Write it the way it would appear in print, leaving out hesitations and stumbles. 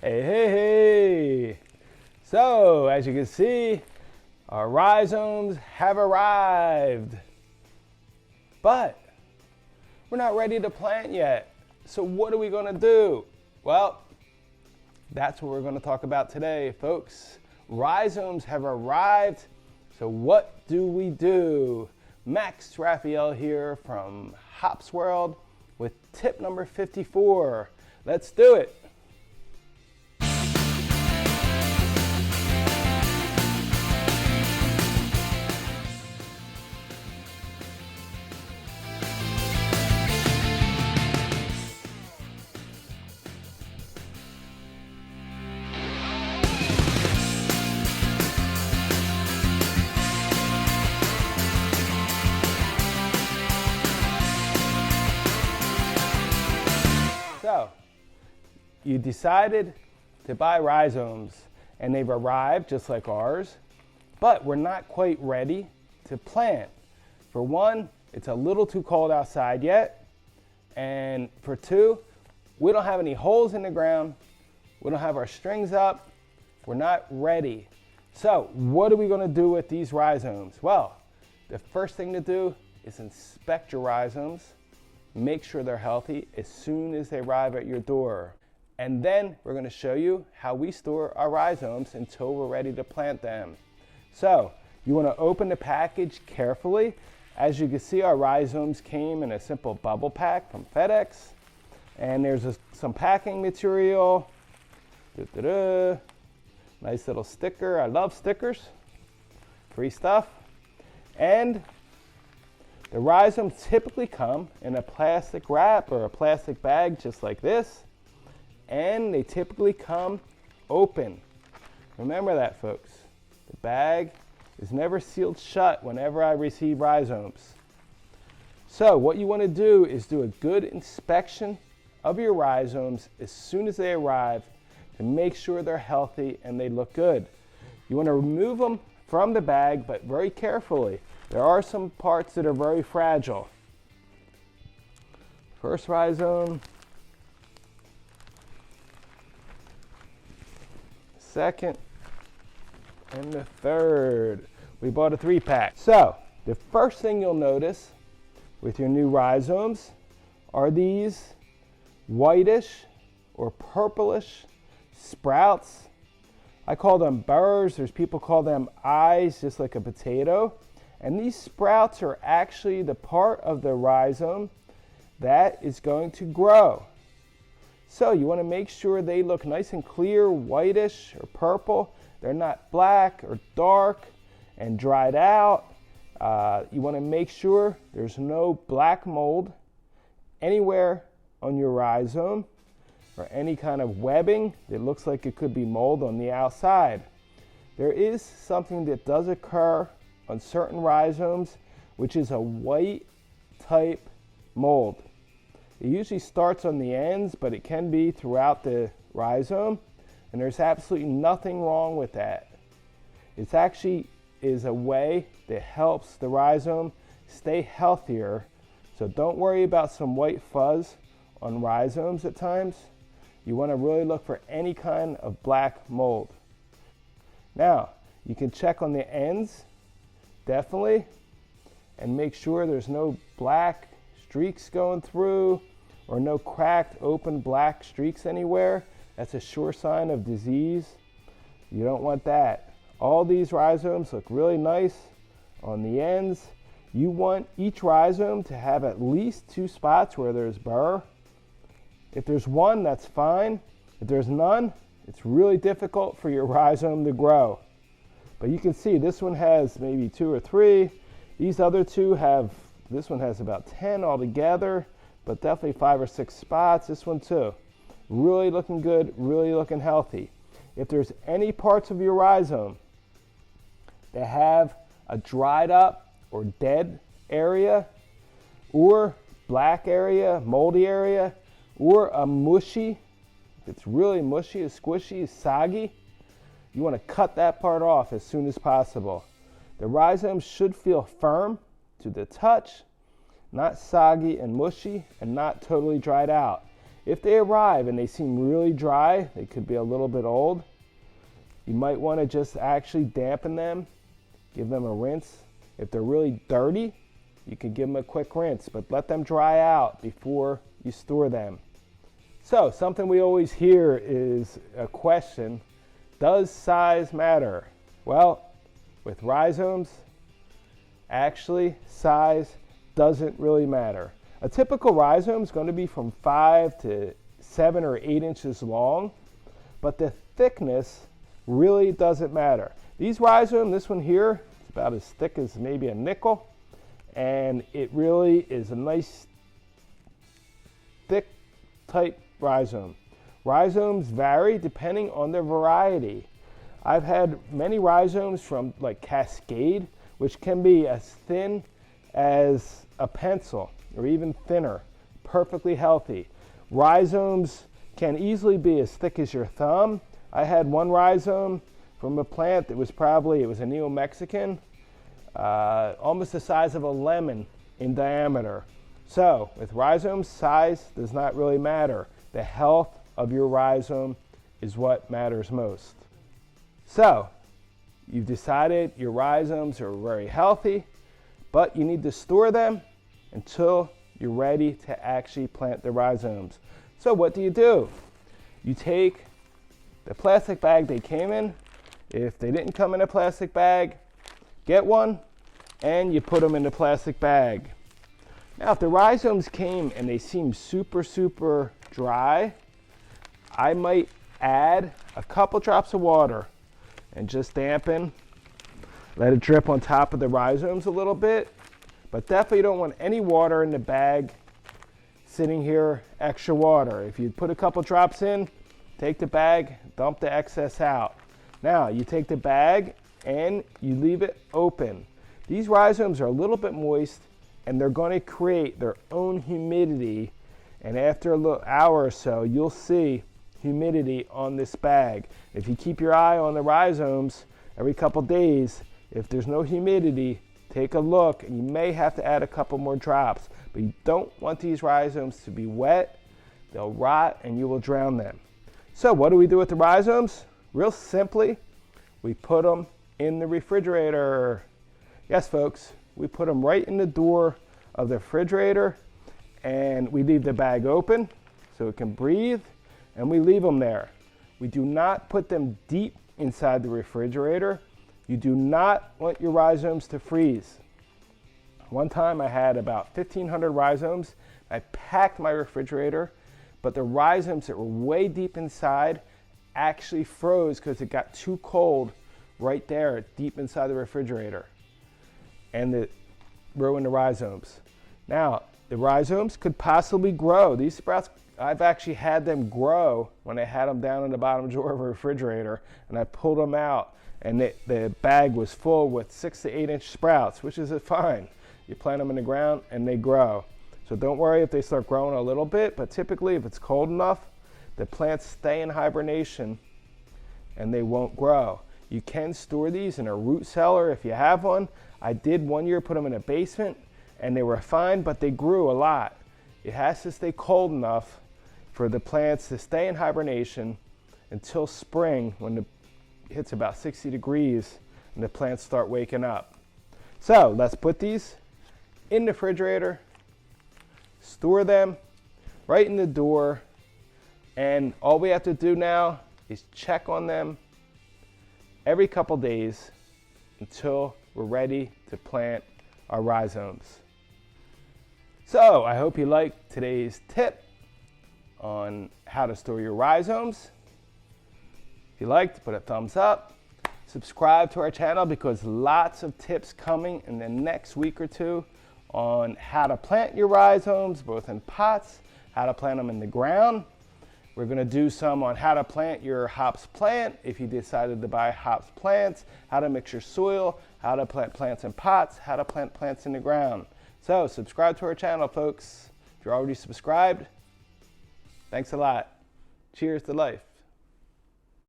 Hey, hey, hey! So, as you can see, our rhizomes have arrived. But we're not ready to plant yet. So what are we going to do? Well, that's what we're going to talk about today, folks. Rhizomes have arrived. So what do we do? Max Raphael here from Hops World with tip number 54. Let's do it. So, you decided to buy rhizomes, and they've arrived just like ours, but we're not quite ready to plant. For one, it's a little too cold outside yet, and for two, we don't have any holes in the ground, we don't have our strings up, we're not ready. So, what are we going to do with these rhizomes? Well, the first thing to do is inspect your rhizomes. Make sure they're healthy as soon as they arrive at your door. And then we're going to show you how we store our rhizomes until we're ready to plant them. So you want to open the package carefully. As you can see, our rhizomes came in a simple bubble pack from FedEx. And there's some packing material. Nice little sticker. I love stickers. Free stuff. And the rhizomes typically come in a plastic wrap or a plastic bag just like this, and they typically come open. Remember that, folks. The bag is never sealed shut whenever I receive rhizomes. So what you want to do is do a good inspection of your rhizomes as soon as they arrive to make sure they're healthy and they look good. You want to remove them from the bag, but very carefully. There are some parts that are very fragile. First rhizome. Second. And the third. We bought a 3-pack. So, the first thing you'll notice with your new rhizomes are these whitish or purplish sprouts. I call them burrs. There's people call them eyes, just like a potato. And these sprouts are actually the part of the rhizome that is going to grow. So you want to make sure they look nice and clear, whitish or purple. They're not black or dark and dried out. You want to make sure there's no black mold anywhere on your rhizome or any kind of webbing that looks like it could be mold on the outside. There is something that does occur on certain rhizomes, which is a white type mold. It usually starts on the ends, but it can be throughout the rhizome, and there's absolutely nothing wrong with that. It actually is a way that helps the rhizome stay healthier, so don't worry about some white fuzz on rhizomes at times. You want to really look for any kind of black mold. Now, you can check on the ends, definitely, and make sure there's no black streaks going through or no cracked open black streaks anywhere. That's a sure sign of disease. You don't want that. All these rhizomes look really nice on the ends. You want each rhizome to have at least 2 spots where there's burr. If there's one, that's fine. If there's none, it's really difficult for your rhizome to grow. But you can see this one has maybe 2 or 3. These other two this one has about 10 altogether, but definitely 5 or 6 spots. This one too. Really looking good, really looking healthy. If there's any parts of your rhizome that have a dried up or dead area, or black area, moldy area, or a mushy, if it's really mushy, squishy, soggy, you want to cut that part off as soon as possible. The rhizomes should feel firm to the touch, not soggy and mushy, and not totally dried out. If they arrive and they seem really dry, they could be a little bit old, you might want to just actually dampen them, give them a rinse. If they're really dirty, you can give them a quick rinse, but let them dry out before you store them. So something we always hear is a question, does size matter? Well, with rhizomes, actually size doesn't really matter. A typical rhizome is going to be from 5 to 7 or 8 inches long, but the thickness really doesn't matter. These rhizomes, this one here, it's about as thick as maybe a nickel, and it really is a nice thick type rhizome. Rhizomes vary depending on their variety. I've had many rhizomes from like Cascade, which can be as thin as a pencil or even thinner, perfectly healthy. Rhizomes can easily be as thick as your thumb. I had one rhizome from a plant that was it was a Neo-Mexican, almost the size of a lemon in diameter. So with rhizomes, size does not really matter. The health of your rhizome is what matters most. So you've decided your rhizomes are very healthy, but you need to store them until you're ready to actually plant the rhizomes. So what do? You take the plastic bag they came in. If they didn't come in a plastic bag, get one, and you put them in the plastic bag. Now, if the rhizomes came and they seem super dry, I might add a couple drops of water and just dampen, let it drip on top of the rhizomes a little bit, but definitely don't want any water in the bag sitting here, extra water. If you put a couple drops in, take the bag, dump the excess out. Now, you take the bag and you leave it open. These rhizomes are a little bit moist and they're going to create their own humidity, and after a little hour or so, you'll see humidity on this bag. If you keep your eye on the rhizomes every couple days, if there's no humidity, take a look, and you may have to add a couple more drops. But you don't want these rhizomes to be wet. They'll rot and you will drown them. So what do we do with the rhizomes? Real simply, we put them in the refrigerator. Yes, folks, we put them right in the door of the refrigerator, and we leave the bag open so it can breathe, and we leave them there. We do not put them deep inside the refrigerator. You do not want your rhizomes to freeze. One time I had about 1,500 rhizomes. I packed my refrigerator, but the rhizomes that were way deep inside actually froze because it got too cold right there deep inside the refrigerator, and it ruined the rhizomes. Now, the rhizomes could possibly grow. These sprouts, I've actually had them grow when I had them down in the bottom drawer of a refrigerator, and I pulled them out, and the bag was full with 6 to 8 inch sprouts, which is fine. You plant them in the ground and they grow. So don't worry if they start growing a little bit, but typically if it's cold enough, the plants stay in hibernation and they won't grow. You can store these in a root cellar if you have one. I did one year put them in a basement and they were fine, but they grew a lot. It has to stay cold enough for the plants to stay in hibernation until spring, when it hits about 60 degrees and the plants start waking up. So let's put these in the refrigerator, store them right in the door, and all we have to do now is check on them every couple days until we're ready to plant our rhizomes. So I hope you liked today's tip on how to store your rhizomes. If you liked, put a thumbs up. Subscribe to our channel because lots of tips coming in the next week or two on how to plant your rhizomes, both in pots, how to plant them in the ground. We're going to do some on how to plant your hops plant if you decided to buy hops plants, how to mix your soil, how to plant plants in pots, how to plant plants in the ground. So subscribe to our channel, folks. If you're already subscribed, thanks a lot. Cheers to life.